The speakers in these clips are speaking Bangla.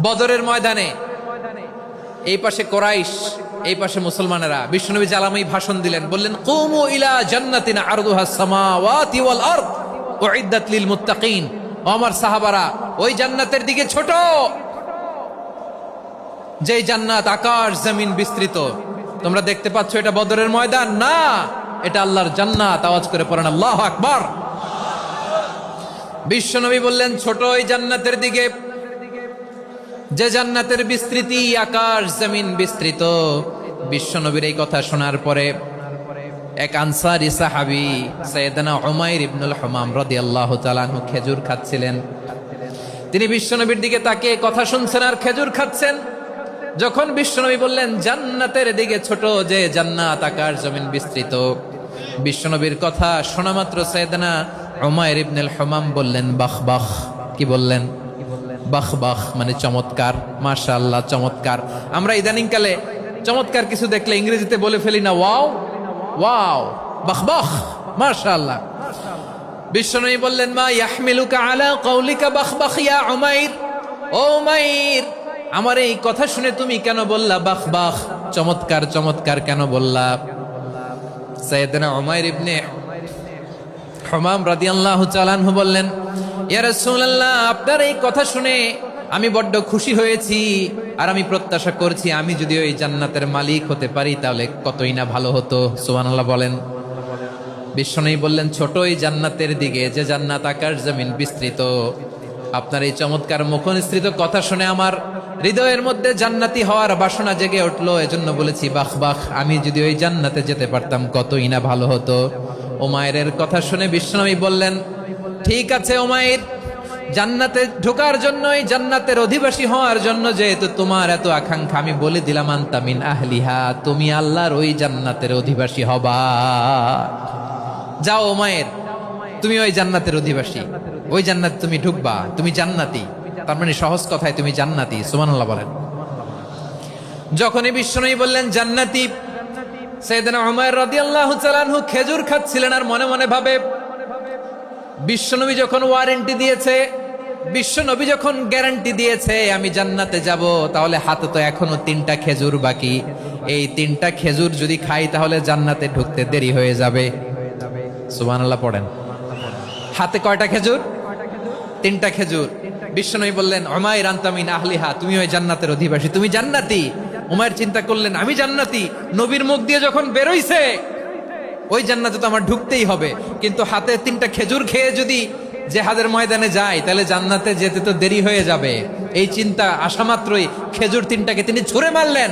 বদরের ময়দানে এই পাশে কোরাইশ, এই পাশে মুসলমানেরা। বিশ্বনবী জালামি ভাষণ দিলেন, বললেন কুমু ইলা জান্নাতিন আরদুহাস সামাওয়াতি ওয়াল আরদ উইদ্দাত লিল মুত্তাকিন। ও আমার সাহাবারা, ওই জান্নাতের দিকে ছোট, যেই জান্নাত আকাশ জমিন বিস্তৃত। তোমরা দেখতে পাচ্ছ এটা বদরের ময়দান না, এটা আল্লাহর জান্নাত। আওয়াজ করে পড়েন আল্লাহু আকবার। বিশ্বনবী বললেন ছোট ওই জান্নাতের দিকে, যে জান্নাতের বিস্তৃতি আকাশ জমিন বিস্তৃত। বিশ্বনবীর এই কথা শোনার পরে এক আনসারী সাহাবী সাইয়েদনা উমাইর ইবনুল হুমাম রাদিয়াল্লাহু তাআলা আনহু খেজুর খাচ্ছিলেন। তিনি বিশ্বনবীর দিকে তাকিয়ে কথা শুনছেন আর খেজুর খাচ্ছেন। যখন বিশ্বনবী বললেন জান্নাতের দিকে ছোট, যে জান্নাত আকাশ জমিন বিস্তৃত, বিশ্বনবীর কথা শোনা মাত্র সাইয়েদনা উমাইর ইবনুল হুমাম বললেন বাহ বাহ। কি বললেন? বাহ বাহ মানে চমৎকার, মাশাআল্লাহ চমৎকার। আমরা ইদানিং কালে চমৎকার কিছু দেখলে ইংরেজিতে বলে ফেলি না ওয়াও ওয়াও, বাহ বাহ মাশাআল্লাহ। বিশ্বনবী বললেন মা ইয়াহমিলুকা আলা কওলিকা বাহ বাহ ইয়া উমাইর। ও উমাইর, আমার এই কথা শুনে তুমি কেন বললা বাহ বাহ, চমৎকার চমৎকার কেন বললা? সাইয়েদনা উমাইর ইবনে হুমাম রাদিয়াল্লাহু তাআলা আনহু বললেন ইয়া রাসূলুল্লাহ, আপনার এই কথা শুনে আমি বড্ড খুশি হয়েছি, আর আমি প্রত্যাশা করছি আমি যদি ওই জান্নাতের মালিক হতে পারি তাহলে কতই না ভালো হতো। সুবহানাল্লাহ বলেন। বিশ্বনবী বললেন ছোট ওই জান্নাতের দিকে, যে জান্নাত আকাশ জমিন বিস্তৃত। আপনার এই চমৎকার মুখনিসৃত কথা শুনে আমার হৃদয়ের মধ্যে জান্নাতি হওয়ার বাসনা জেগে উঠলো, এজন্য বলেছি বাহ বাহ, আমি যদি ওই জান্নাতে যেতে পারতাম কতই না ভালো হতো। উমাইরের কথা শুনে বিশ্বনবী বললেন ঠিক আছে উমাইর, জান্নাতে ঢোকার জন্য, এই জান্নাতের অধিবাসী হওয়ার জন্য যেহেতু তোমার এত আকাঙ্ক্ষা, আমি বলে দিলাম আনতা মিন আহলিহা, তুমি আল্লাহর ওই জান্নাতের অধিবাসী হবা। যাও উমাইর, তুমি ওই জান্নাতের অধিবাসী, ওই জান্নাতে তুমি ঢুকবা, তুমি জান্নাতি। তার মানে সহজ কথায় তুমি জান্নাতি। সুবহানাল্লাহ বলেন। যখনই বিশ্বনবী বললেন জান্নাতি, সাইয়েদনা উমাইর রাদিয়াল্লাহু তাআলা আনহু খেজুর খাচ্ছিলেন আর মনে মনে ভাবে বিশ্বনবী যখন ওয়ারেন্টি দিয়েছে, বিশ্বনবী যখন গ্যারান্টি দিয়েছে আমি জান্নাতে যাব, তাহলে হাতে তো এখনো 3টা খেজুর বাকি। এই 3টা খেজুর যদি খাই তাহলে জান্নাতে ঢুকতে দেরি হয়ে যাবে। সুবহানাল্লাহ পড়েন। হাতে কয়টা খেজুর? 3টা খেজুর। বিশ্বনবী বললেন উমাইর আনতা মিন আহলিহা, তুমি ওই জান্নাতের অধিবাসী, তুমি জান্নাতি। উমাইর চিন্তা করলেন আমি জান্নাতি, নবীর মুখ দিয়ে যখন বেরোইছে ওই জান্নাতে তো আমার ঢুকতেই হবে, কিন্তু হাতে 3টা খেজুর খেয়ে যদি জিহাদের ময়দানে যাই তাহলে জান্নাতে যেতে তো দেরি হয়ে যাবে। এই চিন্তা আসা মাত্রই খেজুর 3টাকে তিনি ছুঁড়ে মারলেন,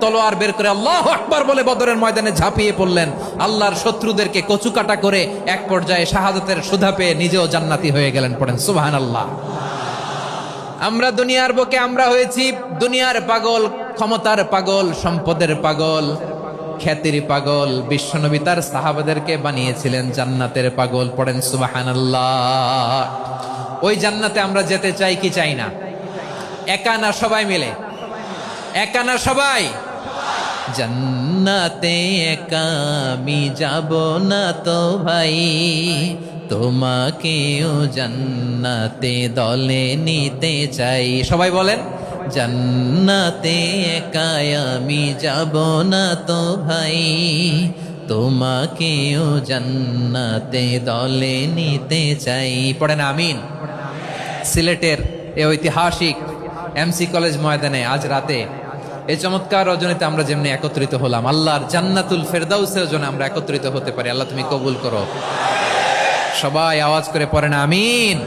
তলোয়ার বের করে আল্লাহু আকবার বলে বদরের ময়দানে ঝাঁপিয়ে পড়লেন। আল্লাহর শত্রুদেরকে কচুকাটা করে এক পর্যায়ে শাহাদাতের সুধা পেয়ে নিজেও জান্নাতি হয়ে গেলেন। পড়েন সুবহানাল্লাহ। আমরা দুনিয়ার বুকে আমরা হয়েছি দুনিয়ার পাগল, ক্ষমতার পাগল, সম্পদের পাগল, খ্যাতির পাগল। বিশ্বনবী তার সাহাবাদেরকে বানিয়েছিলেন জান্নাতের পাগল। পড়েন সুবহানাল্লাহ। ওই জান্নাতে আমরা যেতে চাই কি চাই না? একা না সবাই মিলে? একা না সবাই? জান্নাতে একা আমি যাব না তো ভাই, তোমাকেও জান্নাতে দলে নিতে চাই। সবাই বলেন জান্নাতে একা আমি যাব না তো ভাই, তোমাকেও জান্নাতে দলে নিতে চাই। পড়েন আমিন। সিলেটের এই ঐতিহাসিক এমসি কলেজ ময়দানে আজ রাতে এই চমৎকার রজনীতে আমরা যেমনি একত্রিত হলাম, আল্লাহর জান্নাতুল ফেরদাউসের জন্য আমরা একত্রিত হতে পারি। আল্লাহ তুমি কবুল করো। সবাই আওয়াজ করে পড়েন আমিন।